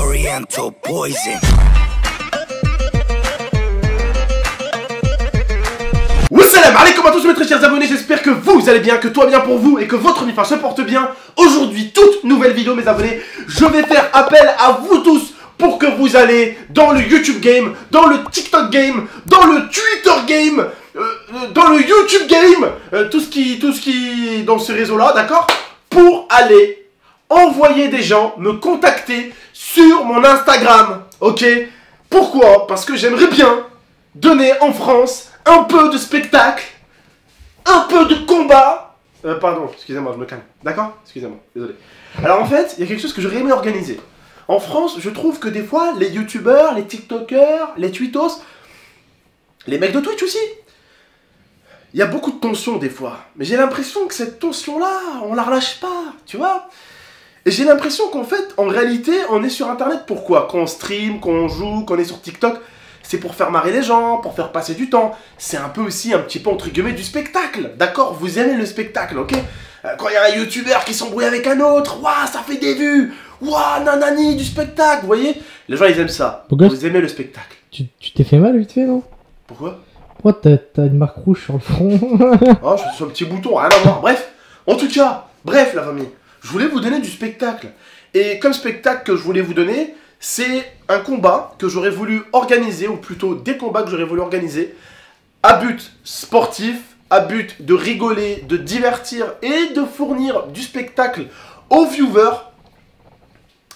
Oriental poison. Salam alaikum à tous mes très chers abonnés, j'espère que vous allez bien, que tout va bien pour vous et que votre Nifa se porte bien. Aujourd'hui, toute nouvelle vidéo mes abonnés, je vais faire appel à vous tous pour que vous allez dans le YouTube game, dans le TikTok game, dans le Twitter game, dans le YouTube game, tout ce qui dans ce réseau là, d'accord, pour aller envoyer des gens me contacter sur mon Instagram, ok? Pourquoi? Parce que j'aimerais bien donner en France un peu de spectacle, un peu de combat. Pardon, excusez-moi, je me calme. D'accord? Excusez-moi, désolé. Alors en fait, il y a quelque chose que j'aurais aimé organiser. En France, je trouve que des fois, les youtubeurs, les tiktokers, les tweetos, les mecs de Twitch aussi, il y a beaucoup de tension des fois. Mais j'ai l'impression que cette tension-là, on la relâche pas, tu vois? Et j'ai l'impression qu'en fait, en réalité, on est sur Internet. Pourquoi? Quand on stream, quand on joue, quand on est sur TikTok, c'est pour faire marrer les gens, pour faire passer du temps. C'est un peu aussi, un petit peu, entre guillemets, du spectacle. D'accord? Vous aimez le spectacle, ok? Quand il y a un youtubeur qui s'embrouille avec un autre, waouh, ça fait des vues. Waouh, nanani, du spectacle, vous voyez? Les gens, ils aiment ça. Pourquoi vous aimez le spectacle. Tu t'es fait mal vite fait, non? Pourquoi? Pourquoi t'as une marque rouge sur le front? Oh, je suis sur un petit bouton, rien à voir. Bref, en tout cas, bref, la famille. Je voulais vous donner du spectacle. Et comme spectacle que je voulais vous donner, c'est un combat que j'aurais voulu organiser, ou plutôt des combats que j'aurais voulu organiser, à but sportif, à but de rigoler, de divertir et de fournir du spectacle aux viewers.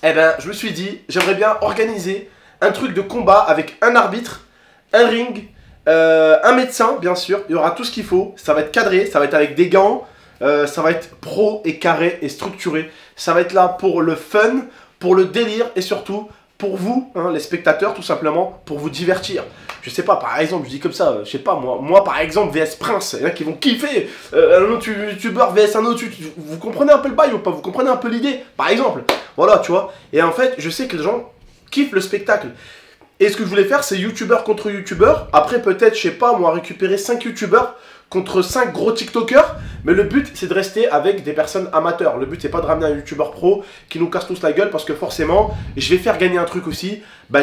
Eh ben, je me suis dit, j'aimerais bien organiser un truc de combat avec un arbitre, un ring, un médecin, bien sûr. Il y aura tout ce qu'il faut. Ça va être cadré, ça va être avec des gants, ça va être pro et carré et structuré. Ça va être là pour le fun, pour le délire et surtout pour vous, hein, les spectateurs, tout simplement, pour vous divertir. Je sais pas, par exemple, je dis comme ça, je sais pas, moi par exemple, VS Prince, il y en a qui vont kiffer, un autre youtubeur VS un autre, vous comprenez un peu le bail ou pas? Vous comprenez un peu l'idée? Par exemple, voilà, tu vois. Et en fait, je sais que les gens kiffent le spectacle. Et ce que je voulais faire, c'est youtubeur contre youtubeur. Après, peut-être, je sais pas, moi, récupérer 5 youtubeurs contre 5 gros tiktokers. Mais le but, c'est de rester avec des personnes amateurs. Le but, c'est pas de ramener un youtubeur pro qui nous casse tous la gueule. Parce que forcément, je vais faire gagner un truc aussi. Bah,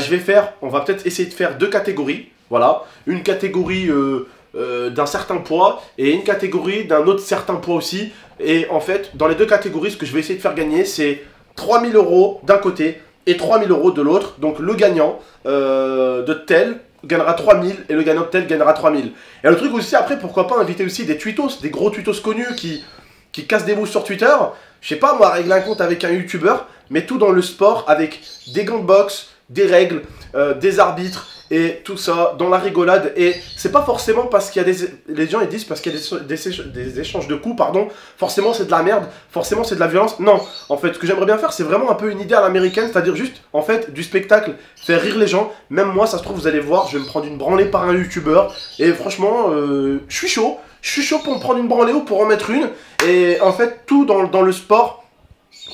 on va peut-être essayer de faire 2 catégories. Voilà. Une catégorie d'un certain poids et une catégorie d'un autre certain poids aussi. Et en fait, dans les 2 catégories, ce que je vais essayer de faire gagner, c'est 3000 € d'un côté et 3000 € de l'autre. Donc le gagnant de tel gagnera 3000 et le gagnant de tel gagnera 3000. Et le truc aussi, après, pourquoi pas inviter aussi des tweetos, des gros tweetos connus qui cassent des mots sur Twitter. Je sais pas, moi, régler un compte avec un youtubeur, mais tout dans le sport avec des gants de boxe, des règles, des arbitres et tout ça dans la rigolade. Et c'est pas forcément parce qu'il y a les gens ils disent parce qu'il y a des échanges de coups, pardon, forcément c'est de la merde, forcément c'est de la violence. Non, en fait ce que j'aimerais bien faire, c'est vraiment un peu une idée à l'américaine, c'est à dire juste en fait du spectacle, faire rire les gens. Même moi, ça se trouve, vous allez voir, je vais me prendre une branlée par un youtubeur. Et franchement, je suis chaud pour me prendre une branlée ou pour en mettre une. Et en fait tout dans le sport.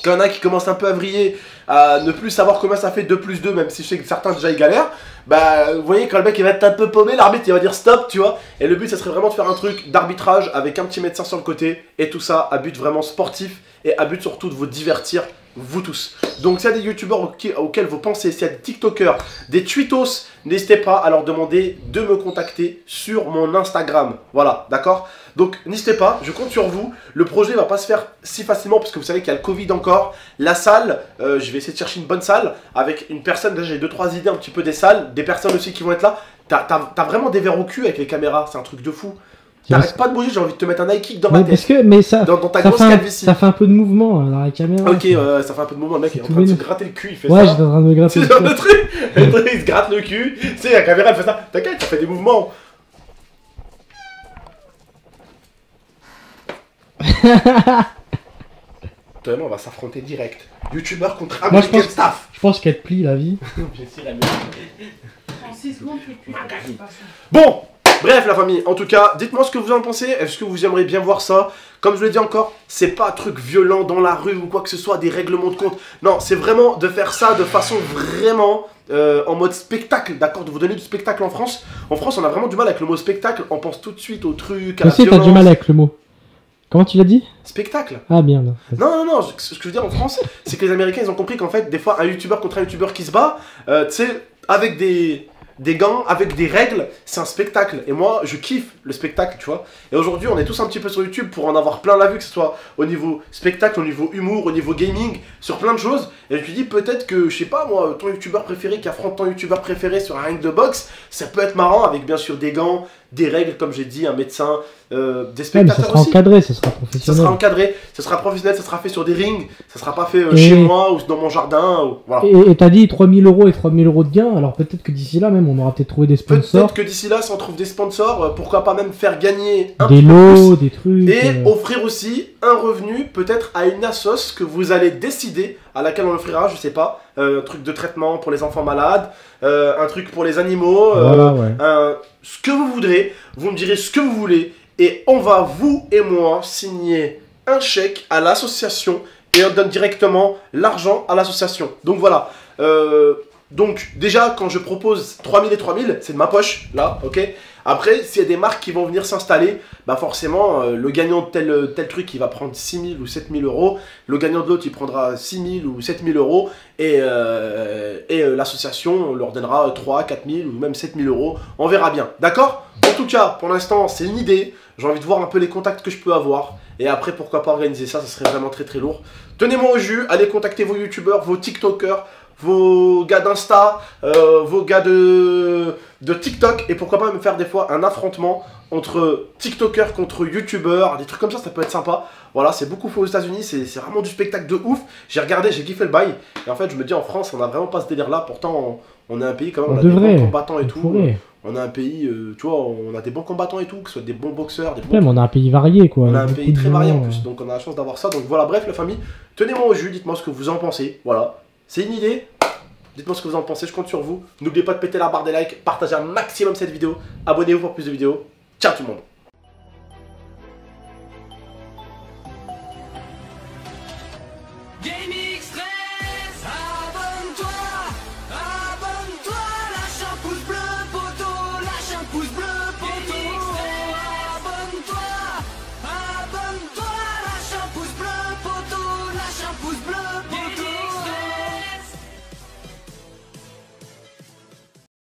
Qu'il y en a qui commencent un peu à vriller, à ne plus savoir comment ça fait 2 plus 2, même si je sais que certains déjà ils galèrent. Bah, vous voyez, quand le mec il va être un peu paumé, l'arbitre il va dire stop, tu vois. Et le but, ça serait vraiment de faire un truc d'arbitrage avec un petit médecin sur le côté. Et tout ça à but vraiment sportif et à but surtout de vous divertir, vous tous. Donc s'il y a des youtubeurs auxquels vous pensez, s'il y a des tiktokers, des tweetos, n'hésitez pas à leur demander de me contacter sur mon Instagram. Voilà, d'accord? Donc n'hésitez pas, je compte sur vous. Le projet va pas se faire si facilement parce que vous savez qu'il y a le Covid encore. La salle, je vais essayer de chercher une bonne salle avec une personne. Déjà j'ai 2-3 idées un petit peu des salles, des personnes aussi qui vont être là. T'as vraiment des verres au cul avec les caméras, c'est un truc de fou. T'arrêtes pas de bouger, j'ai envie de te mettre un high kick dans ma tête. Mais ça, dans ta grosse calvitie. Ça fait un peu de mouvement dans la caméra. Ok, ça fait un peu de mouvement, le mec est en train de se gratter le cul, il fait ça. Ouais, j'étais en train de me gratter le cul. Le truc, il se gratte le cul. Tu sais, la caméra elle fait ça. T'inquiète, tu fais des mouvements. Toi et moi, on va s'affronter direct. Youtubeur contre American Staff. Je pense qu'elle te plie la vie. En 6 secondes, tu fais. Bon, bref la famille, en tout cas, dites-moi ce que vous en pensez. Est-ce que vous aimeriez bien voir ça? Comme je l'ai dit encore, c'est pas un truc violent dans la rue ou quoi que ce soit, des règlements de compte. Non, c'est vraiment de faire ça de façon vraiment en mode spectacle, d'accord? De vous donner du spectacle en France. En France, on a vraiment du mal avec le mot spectacle. On pense tout de suite au truc, à la aussi, violence. t'as du mal avec le mot. Comment tu l'as dit? Spectacle. Ah, bien. Non, ce que je veux dire en France, c'est que les Américains, ils ont compris qu'en fait, des fois, un youtubeur contre un youtubeur qui se bat, tu sais, avec des gants, avec des règles, c'est un spectacle. Et moi, je kiffe le spectacle, tu vois. Et aujourd'hui, on est tous un petit peu sur YouTube pour en avoir plein la vue, que ce soit au niveau spectacle, au niveau humour, au niveau gaming, sur plein de choses. Et je me dis peut-être que, je sais pas moi, ton youtubeur préféré qui affronte ton youtubeur préféré sur un ring de boxe, ça peut être marrant avec bien sûr des gants, des règles, comme j'ai dit, un médecin, des Ouais, mais ça spectateurs sera aussi. encadré, ça sera Ça professionnel. sera encadré, ça sera professionnel, ça sera fait sur des rings, ça sera pas fait Et- chez moi ou dans mon jardin. Ou... Voilà. Et t'as dit 3000 € et 3000 € de gains, alors peut-être que d'ici là même on aura peut-être trouvé des sponsors, Peut-être que d'ici là, si on trouve des sponsors, pourquoi pas même faire gagner un des petit peu lots, plus des trucs. et offrir aussi un revenu peut-être à une assoce que vous allez décider, à laquelle on offrira, je sais pas, un truc de traitement pour les enfants malades, un truc pour les animaux, Voilà, ouais. ce que vous voudrez, vous me direz ce que vous voulez et on va, vous et moi, signer un chèque à l'association et on donne directement l'argent à l'association. Donc voilà. Donc déjà, quand je propose 3000 et 3000, c'est de ma poche, là, ok. Après, s'il y a des marques qui vont venir s'installer, bah forcément, le gagnant de tel truc, il va prendre 6000 ou 7000 euros. Le gagnant de l'autre, il prendra 6000 ou 7000 euros. Et l'association, on leur donnera 3, 4000 ou même 7000 euros. On verra bien, d'accord? En tout cas, pour l'instant, c'est une idée. J'ai envie de voir un peu les contacts que je peux avoir. Et après, pourquoi pas organiser ça, ça serait vraiment très très lourd. Tenez-moi au jus, allez contacter vos youtubeurs, vos tiktokers, vos gars d'Insta, vos gars de TikTok, et pourquoi pas me faire des fois un affrontement entre TikTokers contre YouTubeurs, des trucs comme ça peut être sympa. Voilà, c'est beaucoup fait aux États-Unis, c'est vraiment du spectacle de ouf. J'ai regardé, j'ai kiffé le bail, et en fait, je me dis en France, on a vraiment pas ce délire-là, pourtant, on est un pays quand même, on a des bons combattants et tout. On a un pays, tu vois, on a des bons combattants et tout, que ce soit des bons boxeurs, des bons... Même on a un pays varié quoi. On a un Beaucoup pays de très gens, varié en plus, donc on a la chance d'avoir ça. Donc voilà, bref la famille, tenez-moi au jus, dites-moi ce que vous en pensez. Voilà, c'est une idée. Dites-moi ce que vous en pensez, je compte sur vous. N'oubliez pas de péter la barre des likes, partagez un maximum cette vidéo. Abonnez-vous pour plus de vidéos. Ciao tout le monde.